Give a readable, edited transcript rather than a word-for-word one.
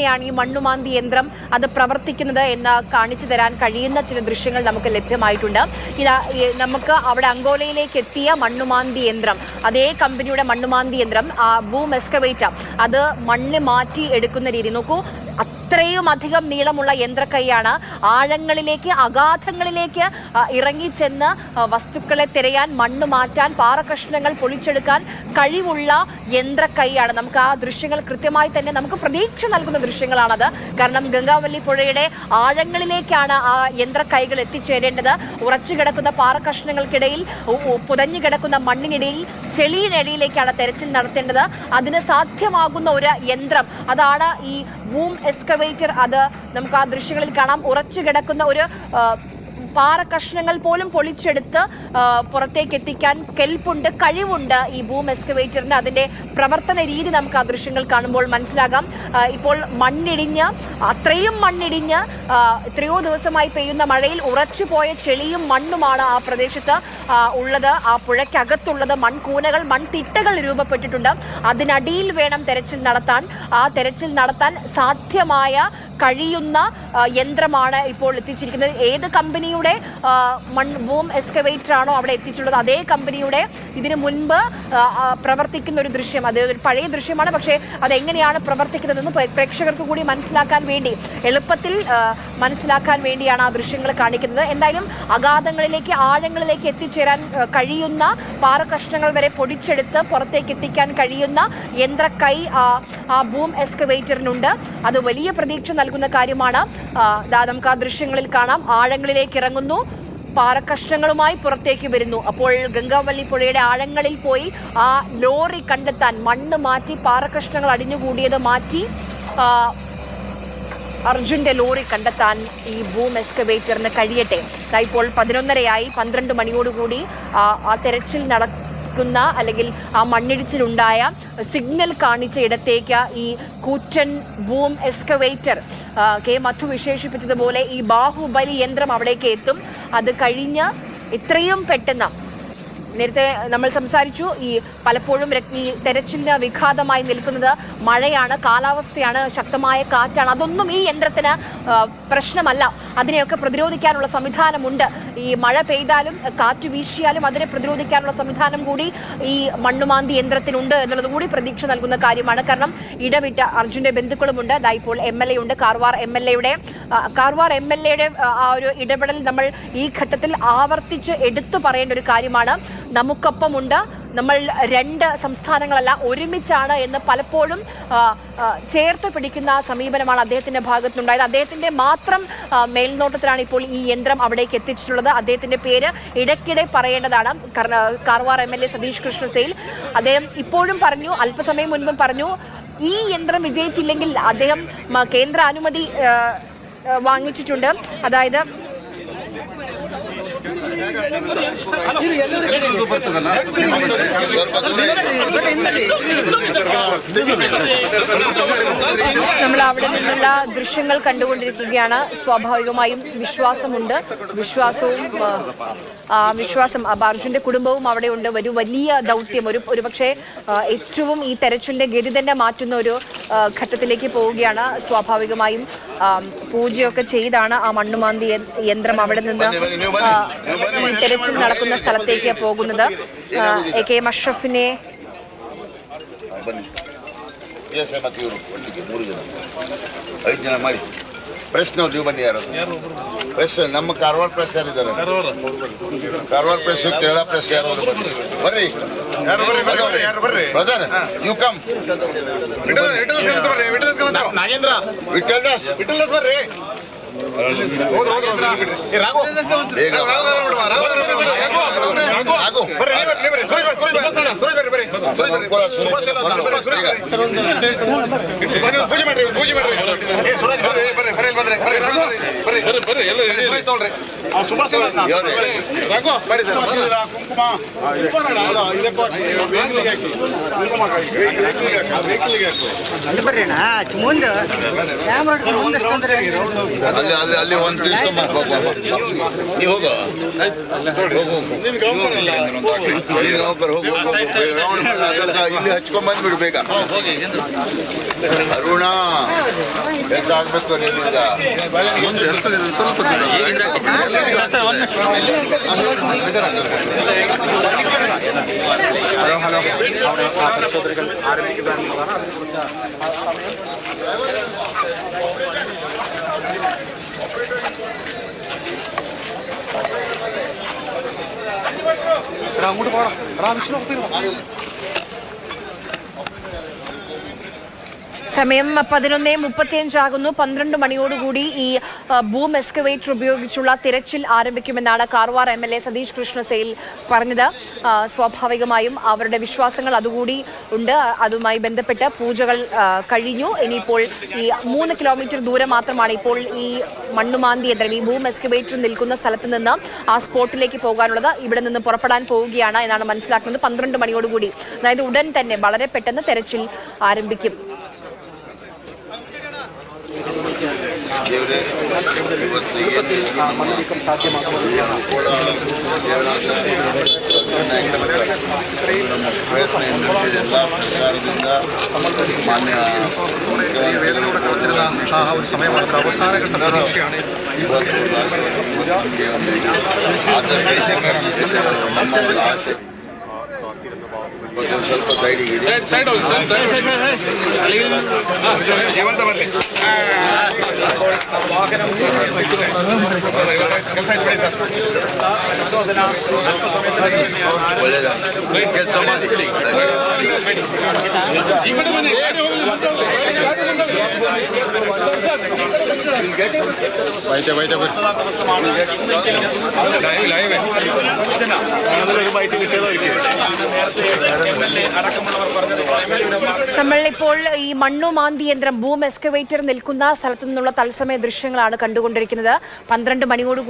ാണ് ഈ മണ്ണുമാന്തി യന്ത്രം അത് പ്രവർത്തിക്കുന്നത് എന്ന് കാണിച്ചു തരാൻ കഴിയുന്ന ചില ദൃശ്യങ്ങൾ നമുക്ക് ലഭ്യമായിട്ടുണ്ട്. നമുക്ക് അവിടെ അങ്കോലയിലേക്ക് എത്തിയ മണ്ണുമാന്തി യന്ത്രം, അതേ കമ്പനിയുടെ മണ്ണുമാന്തി യന്ത്രം, ബൂം എക്സ്കവേറ്റർ, അത് മണ്ണ് മാറ്റി എടുക്കുന്ന രീതി നോക്കൂ. അത്രയും അധികം നീളമുള്ള യന്ത്രക്കൈയാണ്. ആഴങ്ങളിലേക്ക്, അഗാധങ്ങളിലേക്ക് ഇറങ്ങിച്ചെന്ന് വസ്തുക്കളെ തിരയാൻ, മണ്ണ് മാറ്റാൻ, പാറകഷ്ണങ്ങൾ പൊളിച്ചെടുക്കാൻ കഴിവുള്ള യന്ത്രക്കൈയാണ്. നമുക്ക് ആ ദൃശ്യങ്ങൾ കൃത്യമായി തന്നെ നമുക്ക് പ്രതീക്ഷ നൽകുന്ന ദൃശ്യങ്ങളാണത്. കാരണം ഗംഗാവല്ലി പുഴയുടെ ആഴങ്ങളിലേക്കാണ് ആ യന്ത്രക്കൈകൾ എത്തിച്ചേരേണ്ടത്. ഉറച്ചു കിടക്കുന്ന പാറകഷ്ണങ്ങൾക്കിടയിൽ, പുതഞ്ഞു കിടക്കുന്ന മണ്ണിനിടയിൽ, ചെളിയിനടിയിലേക്കാണ് തെരച്ചിൽ നടത്തേണ്ടത്. അതിന് സാധ്യമാകുന്ന ഒരു യന്ത്രം, അതാണ് ഈ ബൂം എക്സ്കവേറ്റർ. അത് നമുക്ക് ആ ദൃശ്യങ്ങളിൽ കാണാം. ഉറച്ചു കിടക്കുന്ന ഒരു പാറകഷ്ണങ്ങൾ പോലും പൊളിച്ചെടുത്ത് പുറത്തേക്ക് എത്തിക്കാൻ കെൽപ്പുണ്ട്, കഴിവുണ്ട് ഈ ബൂം എക്സ്കവേറ്ററിന്. അതിന്റെ പ്രവർത്തന രീതി നമുക്ക് ആ ദൃശ്യങ്ങൾ കാണുമ്പോൾ മനസ്സിലാകാം. ഇപ്പോൾ മണ്ണിടിഞ്ഞ്, അത്രയും മണ്ണിടിഞ്ഞ്, എത്രയോ ദിവസമായി പെയ്യുന്ന മഴയിൽ ഉറച്ചുപോയ ചെളിയും മണ്ണുമാണ് ആ പ്രദേശത്ത് ഉള്ളത്. ആ പുഴയ്ക്കകത്തുള്ളത് മൺകൂനകൾ, മൺതിട്ടകൾ രൂപപ്പെട്ടിട്ടുണ്ട്. അതിനടിയിൽ വേണം തെരച്ചിൽ നടത്താൻ. ആ തെരച്ചിൽ നടത്താൻ സാധ്യമായ, കഴിയുന്ന യന്ത്രമാണ് ഇപ്പോൾ എത്തിച്ചിരിക്കുന്നത്. ഏത് കമ്പനിയുടെ ബൂം എക്സ്കവേറ്റർ ആണോ അവിടെ എത്തിച്ചുള്ളത്, അതേ കമ്പനിയുടെ ഇതിനു മുൻപ് പ്രവർത്തിക്കുന്ന ഒരു ദൃശ്യം. അത് ഒരു പഴയ ദൃശ്യമാണ്, പക്ഷേ അതെങ്ങനെയാണ് പ്രവർത്തിക്കുന്നതെന്ന് പ്രേക്ഷകർക്ക് കൂടി മനസ്സിലാക്കാൻ വേണ്ടി, എളുപ്പത്തിൽ മനസ്സിലാക്കാൻ വേണ്ടിയാണ് ആ ദൃശ്യങ്ങൾ കാണിക്കുന്നത്. എന്തായാലും അഗാധങ്ങളിലേക്ക്, ആഴങ്ങളിലേക്ക് എത്തിച്ചേരാൻ കഴിയുന്ന, പാറകഷ്ണങ്ങൾ വരെ പൊടിച്ചെടുത്ത് പുറത്തേക്ക് എത്തിക്കാൻ കഴിയുന്ന യന്ത്രക്കൈ ആ ബൂം എക്സ്കവേറ്ററിനുണ്ട്. അത് വലിയ പ്രതീക്ഷ നൽകുന്ന കാര്യമാണ്. നമുക്ക് ആ ദൃശ്യങ്ങളിൽ കാണാം. ആഴങ്ങളിലേക്ക് ഇറങ്ങുന്നു, പാറകഷ്ണങ്ങളുമായി പുറത്തേക്ക് വരുന്നു. അപ്പോൾ ഗംഗാവല്ലി പുഴയുടെ ആഴങ്ങളിൽ പോയി ആ ലോറി കണ്ടെത്താൻ, മണ്ണ് മാറ്റി, പാറകഷ്ണങ്ങൾ അടിഞ്ഞുകൂടിയത് മാറ്റി അർജുന്റെ ലോറി കണ്ടെത്താൻ ഈ ബൂം എക്സ്കവേറ്ററിന് കഴിയട്ടെ. ഇപ്പോൾ 11:30 12 മണിയോടുകൂടി ആ തെരച്ചിൽ നടക്കുന്ന, അല്ലെങ്കിൽ ആ മണ്ണിടിച്ചിലുണ്ടായ സിഗ്നൽ കാണിച്ച ഇടത്തേക്ക് ഈ കൂറ്റൻ ബൂം എക്സ്കവേറ്റർ, കെ മധു വിശേഷിപ്പിച്ചതുപോലെ ഈ ബാഹുബലി യന്ത്രം അവിടേക്ക് എത്തും. അത് കഴിഞ്ഞ് എത്രയും പെട്ടെന്ന്, നേരത്തെ നമ്മൾ സംസാരിച്ചു, ഈ പലപ്പോഴും ഈ തെരച്ചിലിന് വിഘാതമായി നിൽക്കുന്നത് മഴയാണ്, കാലാവസ്ഥയാണ്, ശക്തമായ കാറ്റാണ്. അതൊന്നും ഈ യന്ത്രത്തിന് പ്രശ്നമല്ല. അതിനെയൊക്കെ പ്രതിരോധിക്കാനുള്ള സംവിധാനമുണ്ട്. ഈ മഴ പെയ്താലും കാറ്റ് വീശിയാലും അതിനെ പ്രതിരോധിക്കാനുള്ള സംവിധാനം കൂടി ഈ മണ്ണുമാന്തി യന്ത്രത്തിനുണ്ട് എന്നുള്ളത് കൂടി പ്രതീക്ഷ നൽകുന്ന കാര്യമാണ്. കാരണം ഇടവിട്ട അർജുന്റെ ബന്ധുക്കളുമുണ്ട്. ഇപ്പോൾ MLA ഉണ്ട്, കാർവാർ MLA യുടെ ആ ഒരു ഇടപെടൽ നമ്മൾ ഈ ഘട്ടത്തിൽ ആവർത്തിച്ച് എടുത്തു പറയേണ്ട ഒരു കാര്യമാണ്. നമുക്കൊപ്പമുണ്ട്, നമ്മൾ രണ്ട് സംസ്ഥാനങ്ങളല്ല, ഒരുമിച്ചാണ് എന്ന് പലപ്പോഴും ചേർത്ത് പിടിക്കുന്ന സമീപനമാണ് അദ്ദേഹത്തിന്റെ ഭാഗത്തുനിന്നുണ്ടായത്. അദ്ദേഹത്തിന്റെ മാത്രം മേൽനോട്ടത്തിലാണ് ഇപ്പോൾ ഈ യന്ത്രം അവിടേക്ക് എത്തിച്ചിട്ടുള്ളത്. അദ്ദേഹത്തിന്റെ പേര് ഇടയ്ക്കിടെ പറയേണ്ടതാണ്. കാർവാർ MLA സതീഷ് കൃഷ്ണസേൽ, അദ്ദേഹം ഇപ്പോഴും പറഞ്ഞു, അല്പസമയം മുൻപും പറഞ്ഞു, ഈ യന്ത്രം വിജയിച്ചില്ലെങ്കിൽ അദ്ദേഹം കേന്ദ്ര അനുമതി വാങ്ങിച്ചിട്ടുണ്ട്. അതായത് നമ്മൾ അവിടെ നിന്നുള്ള ദൃശ്യങ്ങൾ കണ്ടുകൊണ്ടിരിക്കുകയാണ്. സ്വാഭാവികമായും വിശ്വാസമുണ്ട്. വിശ്വാസം അർജുന്റെ കുടുംബവും അവിടെ ഉണ്ട്. ഒരു വലിയ ദൗത്യം, ഒരുപക്ഷെ ഏറ്റവും ഈ തെരച്ചിലിന്റെ ഗതി തന്നെ മാറ്റുന്ന ഒരു ഘട്ടത്തിലേക്ക് പോവുകയാണ്. സ്വാഭാവികമായും പൂജയൊക്കെ ചെയ്താണ് ആ മണ്ണുമാന്തി യന്ത്രം അവിടെ നിന്ന് തെരച്ചിൽ നടക്കുന്ന സ്ഥലത്തേക്ക് പോകുന്നത്. AK അഷ്റഫിനെ ಪ್ರೆಸ್ ನೀವು ಬನ್ನಿ, ಯಾರು ಪ್ರೆಸ್? ನಮ್ಮ ಕಾರವಾರ ಪ್ರೆಸ್ ಯಾರಿದ್ದಾರೆ? ಕಾರವಾರ ಪ್ರೆಸ್, ಕೇರಳ ಪ್ರೆಸ್ ಯಾರು? ಬರ್ರಿ, brother, you come. Nagendra, Vittal Das ಬರ್ರಿ. ಪೂಜೆ ಮಾಡ್ರಿ. ಅಲ್ಲಿ ಒಂದು ತಿಳಿಸ್ಕೊಂಬ ನೀವು ಹೋಗೋ ಇಲ್ಲಿ ಹಚ್ಕೊಂಬಂದ್ ಬಿಡು ಬೇಗ. ಅರುಣ ಹೆಚ್ಚಾಗ್ಬೇಕು ನಿನ್ನಿಂದ. അങ്ങോട്ട് പോടാ വിഷ്ണു. സമയം 11:35 12 മണിയോടുകൂടി ഈ ബൂം എക്സ്കവേറ്റർ ഉപയോഗിച്ചുള്ള തിരച്ചിൽ ആരംഭിക്കുമെന്നാണ് കാർവാർ MLA സതീഷ് കൃഷ്ണസേൽ പറഞ്ഞത്. സ്വാഭാവികമായും അവരുടെ വിശ്വാസങ്ങൾ അതുകൂടി ഉണ്ട്. അതുമായി ബന്ധപ്പെട്ട് പൂജകൾ കഴിഞ്ഞു. ഇനിയിപ്പോൾ ഈ 3 കിലോമീറ്റർ ദൂരം മാത്രമാണ് ഇപ്പോൾ ഈ മണ്ണുമാന്തി യന്ത്രം, ഈ ബൂം എക്സ്കവേറ്റർ നിൽക്കുന്ന സ്ഥലത്ത് നിന്ന് ആ സ്പോട്ടിലേക്ക് പോകാനുള്ളത്. ഇവിടെ നിന്ന് പുറപ്പെടാൻ പോവുകയാണ് എന്നാണ് മനസ്സിലാക്കുന്നത്. 12 മണിയോടുകൂടി, അതായത് ഉടൻ തന്നെ വളരെ പെട്ടെന്ന് തെരച്ചിൽ ആരംഭിക്കും. ದೇವರೇ ಇವತ್ತು ಏನು ಸಾಧ್ಯವಾಗುವುದಿಲ್ಲ ನಮ್ಮ ಪ್ರಯತ್ನ ಎಲ್ಲ ಸರ್ಕಾರದಿಂದ ಮಾನ್ಯ വേദനയോടെ കാത്തിരുന്ന ഒരു സമയമാണ്, അവസാന ഘട്ട പ്രതീക്ഷയാണ്. ಆದಷ್ಟು ನಮ್ಮ ಆಸೆ ಸ್ವಲ್ಪ ಸೈಡಿಗೆ ಒಳ್ಳೆಯದ ಕೆಲಸ ಮಾಡಿ. നമ്മളിപ്പോൾ ഈ മണ്ണുമാന്തി യന്ത്രം ബൂം എക്സ്കവേറ്റർ നിൽക്കുന്ന സ്ഥലത്തു നിന്നുള്ള തത്സമയ ദൃശ്യങ്ങളാണ് കണ്ടുകൊണ്ടിരിക്കുന്നത്. 12 മണിയോട്